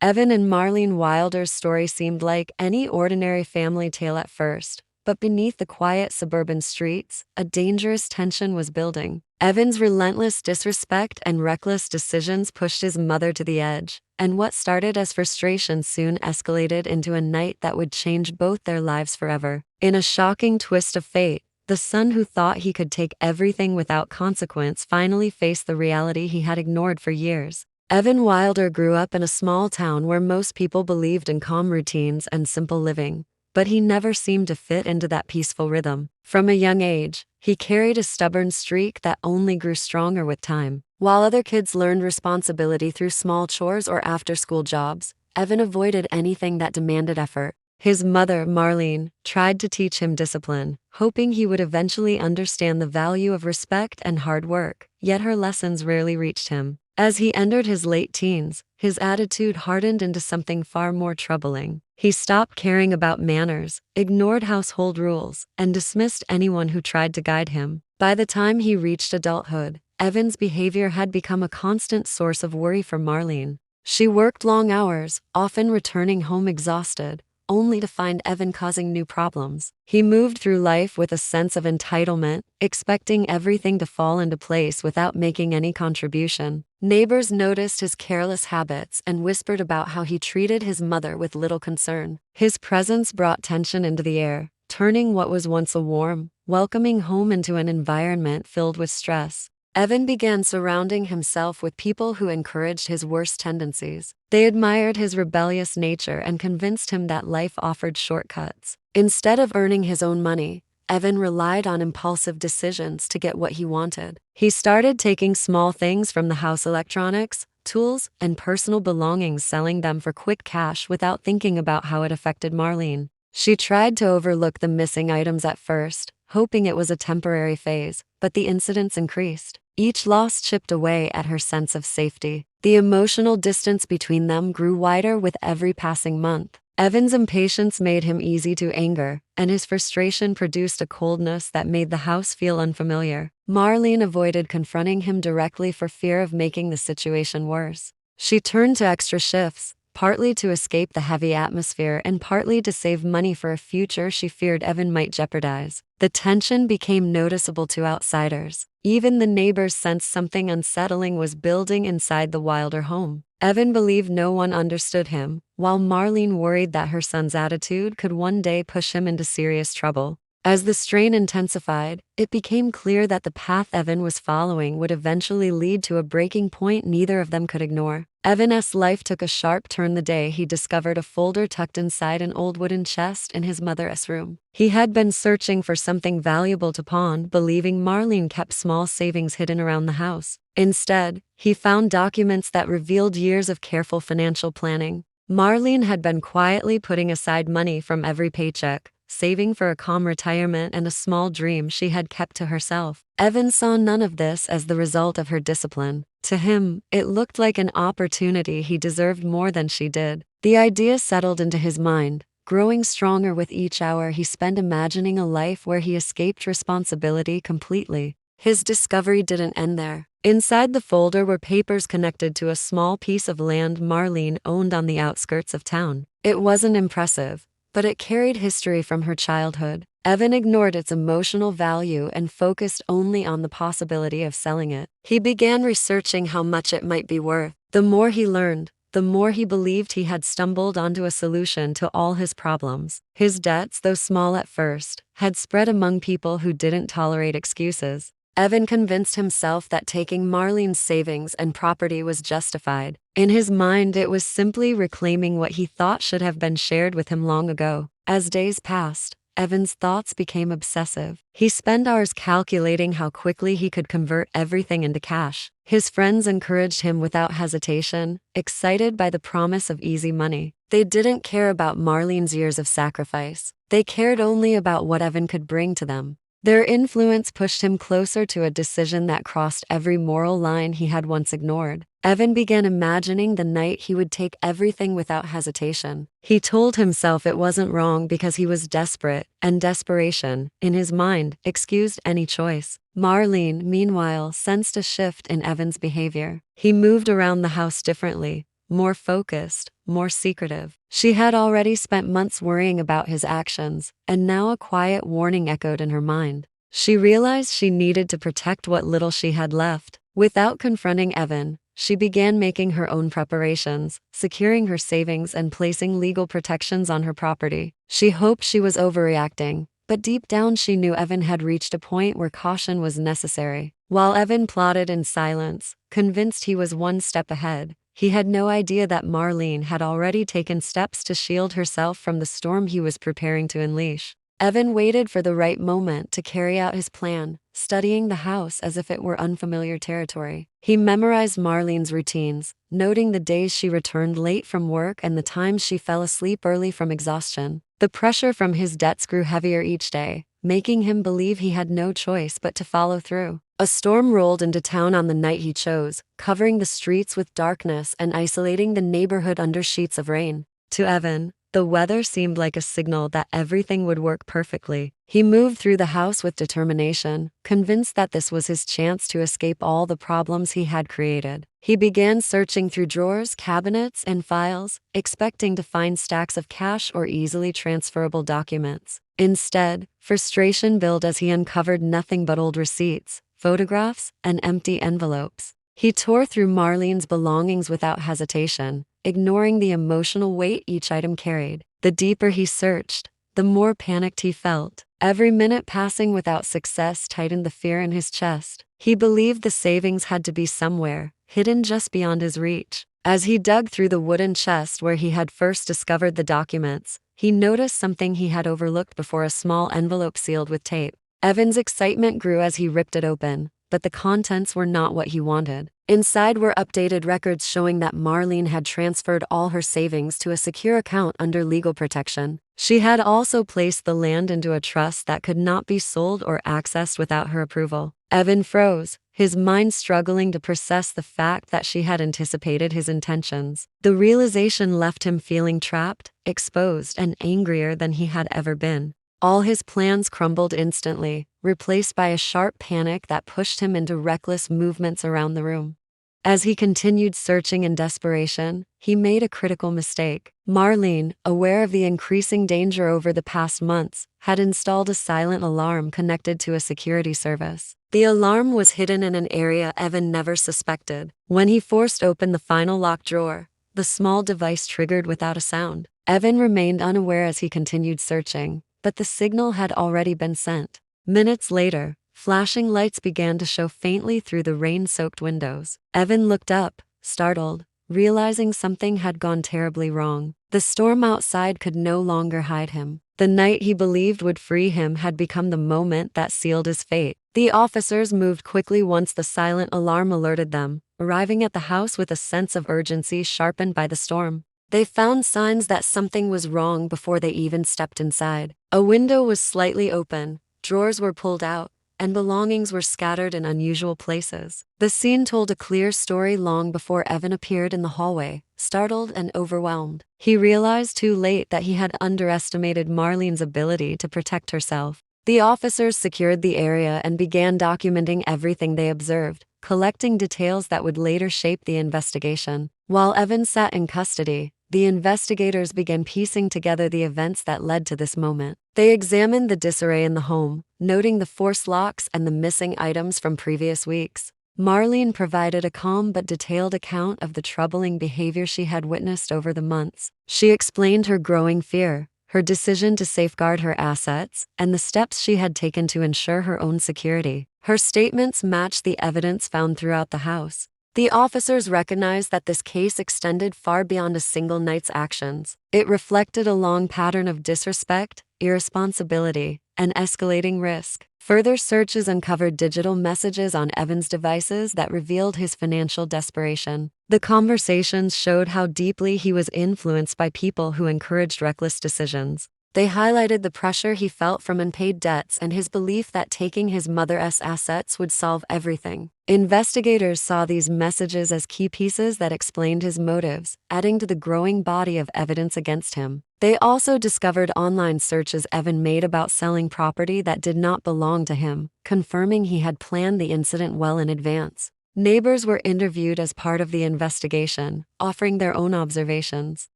Evan and Marlene Wilder's story seemed like any ordinary family tale at first, but beneath the quiet suburban streets, a dangerous tension was building. Evan's relentless disrespect and reckless decisions pushed his mother to the edge, and what started as frustration soon escalated into a night that would change both their lives forever. In a shocking twist of fate, the son who thought he could take everything without consequence finally faced the reality he had ignored for years. Evan Wilder grew up in a small town where most people believed in calm routines and simple living, but he never seemed to fit into that peaceful rhythm. From a young age, he carried a stubborn streak that only grew stronger with time. While other kids learned responsibility through small chores or after-school jobs, Evan avoided anything that demanded effort. His mother, Marlene, tried to teach him discipline, hoping he would eventually understand the value of respect and hard work, yet her lessons rarely reached him. As he entered his late teens, his attitude hardened into something far more troubling. He stopped caring about manners, ignored household rules, and dismissed anyone who tried to guide him. By the time he reached adulthood, Evan's behavior had become a constant source of worry for Marlene. She worked long hours, often returning home exhausted, only to find Evan causing new problems. He moved through life with a sense of entitlement, expecting everything to fall into place without making any contribution. Neighbors noticed his careless habits and whispered about how he treated his mother with little concern. His presence brought tension into the air, turning what was once a warm, welcoming home into an environment filled with stress. Evan began surrounding himself with people who encouraged his worst tendencies. They admired his rebellious nature and convinced him that life offered shortcuts. Instead of earning his own money, Evan relied on impulsive decisions to get what he wanted. He started taking small things from the house: electronics, tools, and personal belongings, selling them for quick cash without thinking about how it affected Marlene. She tried to overlook the missing items at first, hoping it was a temporary phase, but the incidents increased. Each loss chipped away at her sense of safety. The emotional distance between them grew wider with every passing month. Evan's impatience made him easy to anger, and his frustration produced a coldness that made the house feel unfamiliar. Marlene avoided confronting him directly for fear of making the situation worse. She turned to extra shifts, partly to escape the heavy atmosphere and partly to save money for a future she feared Evan might jeopardize. The tension became noticeable to outsiders. Even the neighbors sensed something unsettling was building inside the Wilder home. Evan believed no one understood him, while Marlene worried that her son's attitude could one day push him into serious trouble. As the strain intensified, it became clear that the path Evan was following would eventually lead to a breaking point neither of them could ignore. Evan's life took a sharp turn the day he discovered a folder tucked inside an old wooden chest in his mother's room. He had been searching for something valuable to pawn, believing Marlene kept small savings hidden around the house. Instead, he found documents that revealed years of careful financial planning. Marlene had been quietly putting aside money from every paycheck, saving for a calm retirement and a small dream she had kept to herself. Evan saw none of this as the result of her discipline. To him, it looked like an opportunity he deserved more than she did. The idea settled into his mind, growing stronger with each hour he spent imagining a life where he escaped responsibility completely. His discovery didn't end there. Inside the folder were papers connected to a small piece of land Marlene owned on the outskirts of town. It wasn't impressive, but it carried history from her childhood. Evan ignored its emotional value and focused only on the possibility of selling it. He began researching how much it might be worth. The more he learned, the more he believed he had stumbled onto a solution to all his problems. His debts, though small at first, had spread among people who didn't tolerate excuses. Evan convinced himself that taking Marlene's savings and property was justified. In his mind, it was simply reclaiming what he thought should have been shared with him long ago. As days passed, Evan's thoughts became obsessive. He spent hours calculating how quickly he could convert everything into cash. His friends encouraged him without hesitation, excited by the promise of easy money. They didn't care about Marlene's years of sacrifice. They cared only about what Evan could bring to them. Their influence pushed him closer to a decision that crossed every moral line he had once ignored. Evan began imagining the night he would take everything without hesitation. He told himself it wasn't wrong because he was desperate, and desperation, in his mind, excused any choice. Marlene, meanwhile, sensed a shift in Evan's behavior. He moved around the house differently, more focused, more secretive. She had already spent months worrying about his actions, and now a quiet warning echoed in her mind. She realized she needed to protect what little she had left. Without confronting Evan, she began making her own preparations, securing her savings and placing legal protections on her property. She hoped she was overreacting, but deep down she knew Evan had reached a point where caution was necessary. While Evan plodded in silence, convinced he was one step ahead, he had no idea that Marlene had already taken steps to shield herself from the storm he was preparing to unleash. Evan waited for the right moment to carry out his plan, studying the house as if it were unfamiliar territory. He memorized Marlene's routines, noting the days she returned late from work and the times she fell asleep early from exhaustion. The pressure from his debts grew heavier each day, making him believe he had no choice but to follow through. A storm rolled into town on the night he chose, covering the streets with darkness and isolating the neighborhood under sheets of rain. To Evan, the weather seemed like a signal that everything would work perfectly. He moved through the house with determination, convinced that this was his chance to escape all the problems he had created. He began searching through drawers, cabinets, and files, expecting to find stacks of cash or easily transferable documents. Instead, frustration built as he uncovered nothing but old receipts, photographs, and empty envelopes. He tore through Marlene's belongings without hesitation, ignoring the emotional weight each item carried. The deeper he searched, the more panicked he felt. Every minute passing without success tightened the fear in his chest. He believed the savings had to be somewhere, hidden just beyond his reach. As he dug through the wooden chest where he had first discovered the documents, he noticed something he had overlooked before: a small envelope sealed with tape. Evan's excitement grew as he ripped it open, but the contents were not what he wanted. Inside were updated records showing that Marlene had transferred all her savings to a secure account under legal protection. She had also placed the land into a trust that could not be sold or accessed without her approval. Evan froze, his mind struggling to process the fact that she had anticipated his intentions. The realization left him feeling trapped, exposed, and angrier than he had ever been. All his plans crumbled instantly, replaced by a sharp panic that pushed him into reckless movements around the room. As he continued searching in desperation, he made a critical mistake. Marlene, aware of the increasing danger over the past months, had installed a silent alarm connected to a security service. The alarm was hidden in an area Evan never suspected. When he forced open the final locked drawer, the small device triggered without a sound. Evan remained unaware as he continued searching, but the signal had already been sent. Minutes later, flashing lights began to show faintly through the rain-soaked windows. Evan looked up, startled, realizing something had gone terribly wrong. The storm outside could no longer hide him. The night he believed would free him had become the moment that sealed his fate. The officers moved quickly once the silent alarm alerted them, arriving at the house with a sense of urgency sharpened by the storm. They found signs that something was wrong before they even stepped inside. A window was slightly open, drawers were pulled out, and belongings were scattered in unusual places. The scene told a clear story long before Evan appeared in the hallway, startled and overwhelmed. He realized too late that he had underestimated Marlene's ability to protect herself. The officers secured the area and began documenting everything they observed, collecting details that would later shape the investigation. While Evan sat in custody, the investigators began piecing together the events that led to this moment. They examined the disarray in the home, noting the forced locks and the missing items from previous weeks. Marlene provided a calm but detailed account of the troubling behavior she had witnessed over the months. She explained her growing fear, her decision to safeguard her assets, and the steps she had taken to ensure her own security. Her statements matched the evidence found throughout the house. The officers recognized that this case extended far beyond a single night's actions. It reflected a long pattern of disrespect, irresponsibility, and escalating risk. Further searches uncovered digital messages on Evan's devices that revealed his financial desperation. The conversations showed how deeply he was influenced by people who encouraged reckless decisions. They highlighted the pressure he felt from unpaid debts and his belief that taking his mother's assets would solve everything. Investigators saw these messages as key pieces that explained his motives, adding to the growing body of evidence against him. They also discovered online searches Evan made about selling property that did not belong to him, confirming he had planned the incident well in advance. Neighbors were interviewed as part of the investigation, offering their own observations.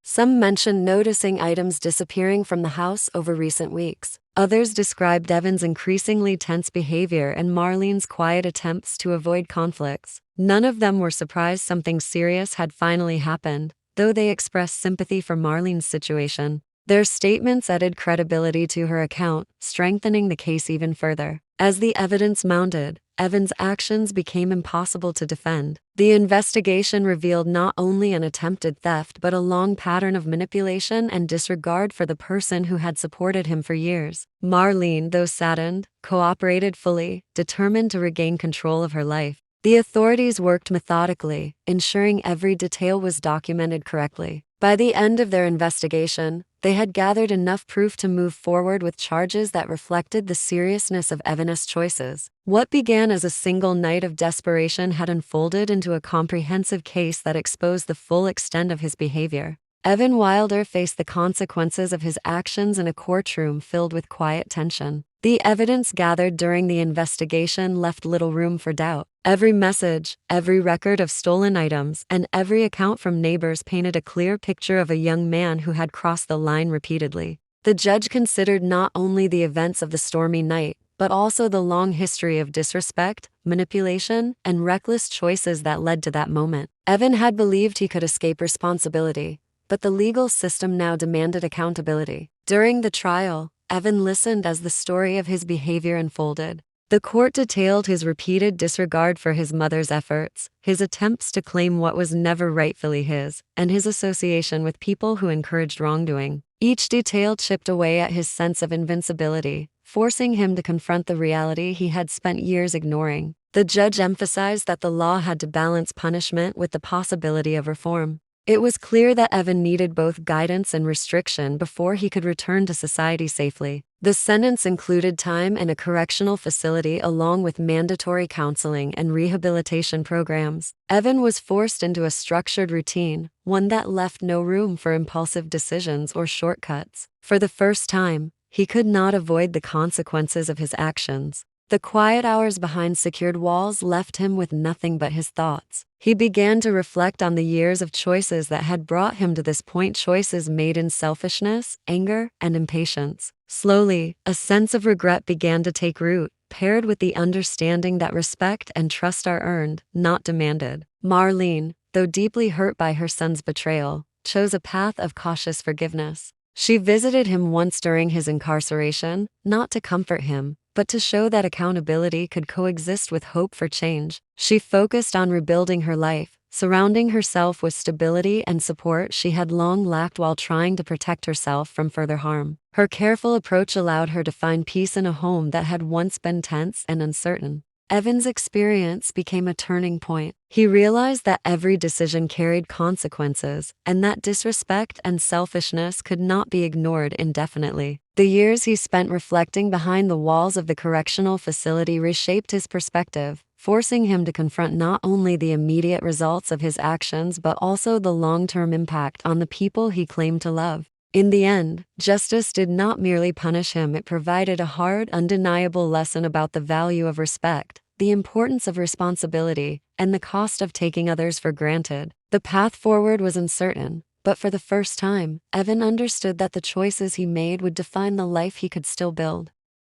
Some mentioned noticing items disappearing from the house over recent weeks. Others described Evan's increasingly tense behavior and Marlene's quiet attempts to avoid conflicts. None of them were surprised something serious had finally happened, though they expressed sympathy for Marlene's situation. Their statements added credibility to her account, strengthening the case even further. As the evidence mounted, Evan's actions became impossible to defend. The investigation revealed not only an attempted theft but a long pattern of manipulation and disregard for the person who had supported him for years. Marlene, though saddened, cooperated fully, determined to regain control of her life. The authorities worked methodically, ensuring every detail was documented correctly. By the end of their investigation, they had gathered enough proof to move forward with charges that reflected the seriousness of Evan's choices. What began as a single night of desperation had unfolded into a comprehensive case that exposed the full extent of his behavior. Evan Wilder faced the consequences of his actions in a courtroom filled with quiet tension. The evidence gathered during the investigation left little room for doubt. Every message, every record of stolen items, and every account from neighbors painted a clear picture of a young man who had crossed the line repeatedly. The judge considered not only the events of the stormy night, but also the long history of disrespect, manipulation, and reckless choices that led to that moment. Evan had believed he could escape responsibility, but the legal system now demanded accountability. During the trial, Evan listened as the story of his behavior unfolded. The court detailed his repeated disregard for his mother's efforts, his attempts to claim what was never rightfully his, and his association with people who encouraged wrongdoing. Each detail chipped away at his sense of invincibility, forcing him to confront the reality he had spent years ignoring. The judge emphasized that the law had to balance punishment with the possibility of reform. It was clear that Evan needed both guidance and restriction before he could return to society safely. The sentence included time in a correctional facility along with mandatory counseling and rehabilitation programs. Evan was forced into a structured routine, one that left no room for impulsive decisions or shortcuts. For the first time, he could not avoid the consequences of his actions. The quiet hours behind secured walls left him with nothing but his thoughts. He began to reflect on the years of choices that had brought him to this point, choices made in selfishness, anger, and impatience. Slowly, a sense of regret began to take root, paired with the understanding that respect and trust are earned, not demanded. Marlene, though deeply hurt by her son's betrayal, chose a path of cautious forgiveness. She visited him once during his incarceration, not to comfort him, but to show that accountability could coexist with hope for change. She focused on rebuilding her life, surrounding herself with stability and support she had long lacked while trying to protect herself from further harm. Her careful approach allowed her to find peace in a home that had once been tense and uncertain. Evan's experience became a turning point. He realized that every decision carried consequences, and that disrespect and selfishness could not be ignored indefinitely. The years he spent reflecting behind the walls of the correctional facility reshaped his perspective, forcing him to confront not only the immediate results of his actions but also the long-term impact on the people he claimed to love. In the end, justice did not merely punish him, it provided a hard, undeniable lesson about the value of respect, the importance of responsibility, and the cost of taking others for granted. The path forward was uncertain, but for the first time, Evan understood that the choices he made would define the life he could still build.